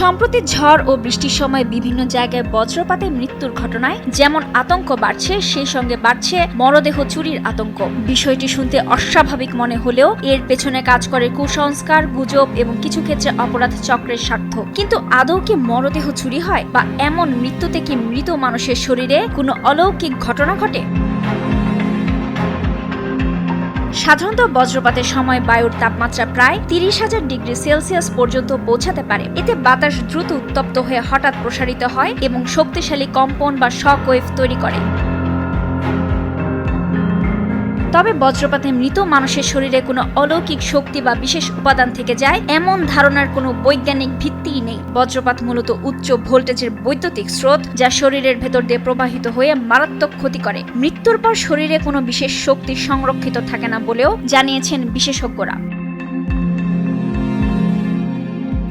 সম্প্রতি ঝড় ও বৃষ্টির সময় বিভিন্ন জায়গায় বজ্রপাতে মৃত্যুর ঘটনায় যেমন আতঙ্ক বাড়ছে, সেই সঙ্গে বাড়ছে মরদেহ চুরির আতঙ্ক। বিষয়টি শুনতে অস্বাভাবিক মনে হলেও এর পেছনে কাজ করে কুসংস্কার, গুজব এবং কিছু ক্ষেত্রে অপরাধ চক্রের স্বার্থ। কিন্তু আদৌ কি মরদেহ চুরি হয়, বা এমন মৃত্যুতে কি মৃত মানুষের শরীরে কোনো অলৌকিক ঘটনা ঘটে? সাধারণত বজ্রপাতের সময় বায়ুর তাপমাত্রা প্রায় 30,000 ডিগ্রি সেলসিয়াস পর্যন্ত পৌঁছাতে পারে। এতে বাতাস দ্রুত উত্তপ্ত হয়ে হঠাৎ প্রসারিত হয় এবং শক্তিশালী কম্পন বা শক ওয়েভ তৈরি করে। তবে বজ্রপাতে মৃত মানুষের শরীরে কোনো অলৌকিক শক্তি বা বিশেষ উপাদান থেকে যায়, এমন ধারণার কোনো বৈজ্ঞানিক ভিত্তিই নেই। বজ্রপাত মূলত উচ্চ ভোল্টেজের বৈদ্যুতিক স্রোত, যা শরীরের ভেতর দিয়ে প্রবাহিত হয়ে মারাত্মক ক্ষতি করে। মৃত্যুর পর শরীরে কোনো বিশেষ শক্তি সংরক্ষিত থাকে না বলেও জানিয়েছেন বিশেষজ্ঞরা।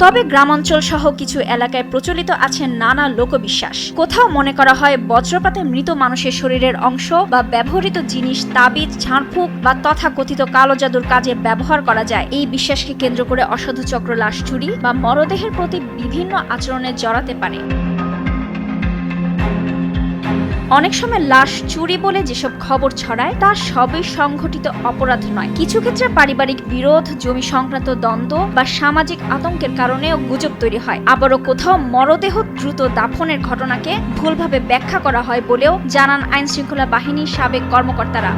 তবে গ্রামাঞ্চল সহ কিছু এলাকায় প্রচলিত আছে নানা লোকবিশ্বাস। কোথাও মনে করা হয় বজ্রপাতে মৃত মানুষের শরীরের অংশ বা ব্যবহৃত জিনিস তাবিজ, ঝাড়ফুঁক বা তথাকথিত কালো জাদুর কাজে ব্যবহার করা যায়। এই বিশ্বাসকে কেন্দ্র করে অসাধু চক্র লাশ চুরি বা মরদেহের প্রতি বিভিন্ন আচরণে জড়াতে পারে। অনেক সময় লাশ চুরি বলে যেসব খবর ছড়ায় তা সবই সংঘটিত অপরাধ নয়। কিছু ক্ষেত্রে পারিবারিক বিরোধ, জমি সংক্রান্ত দ্বন্দ্ব বা সামাজিক আতঙ্কের কারণেও গুজব তৈরি হয়। আবারও কোথাও মরদেহ দ্রুত দাফনের ঘটনাকে ভুলভাবে ব্যাখ্যা করা হয় বলেও জানান আইনশৃঙ্খলা বাহিনীর সাবেক কর্মকর্তারা।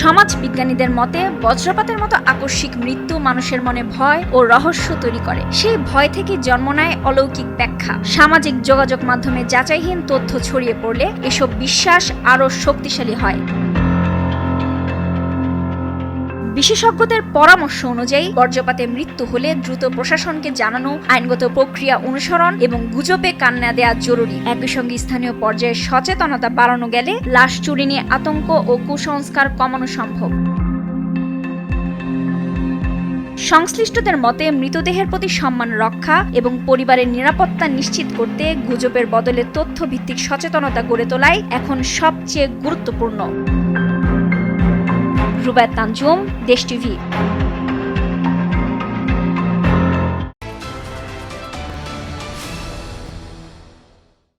সমাজ বিজ্ঞানীদের মতে বজ্রপাতের মতো আকস্মিক মৃত্যু মানুষের মনে ভয় ও রহস্য তৈরি করে। সেই ভয় থেকে জন্ম নেয় অলৌকিক ব্যাখ্যা। সামাজিক যোগাযোগ মাধ্যমে যাচাইহীন তথ্য ছড়িয়ে পড়লে এসব বিশ্বাস আরও শক্তিশালী হয়। বিশেষজ্ঞদের পরামর্শ অনুযায়ী বজ্রপাতে মৃত্যু হলে দ্রুত প্রশাসনকে জানানো, আইনগত প্রক্রিয়া অনুসরণ এবং গুজবে কান না দেওয়া জরুরি। একই সঙ্গে স্থানীয় পর্যায়ে সচেতনতা বাড়ানো গেলে লাশ চুরি নিয়ে আতঙ্ক ও কুসংস্কার কমানো সম্ভব। সংশ্লিষ্টদের মতে মৃতদেহের প্রতি সম্মান রক্ষা এবং পরিবারের নিরাপত্তা নিশ্চিত করতে গুজবের বদলে তথ্যভিত্তিক সচেতনতা গড়ে তোলাই এখন সবচেয়ে গুরুত্বপূর্ণ। রুবায়েত তানজুম, দেশ টিভি।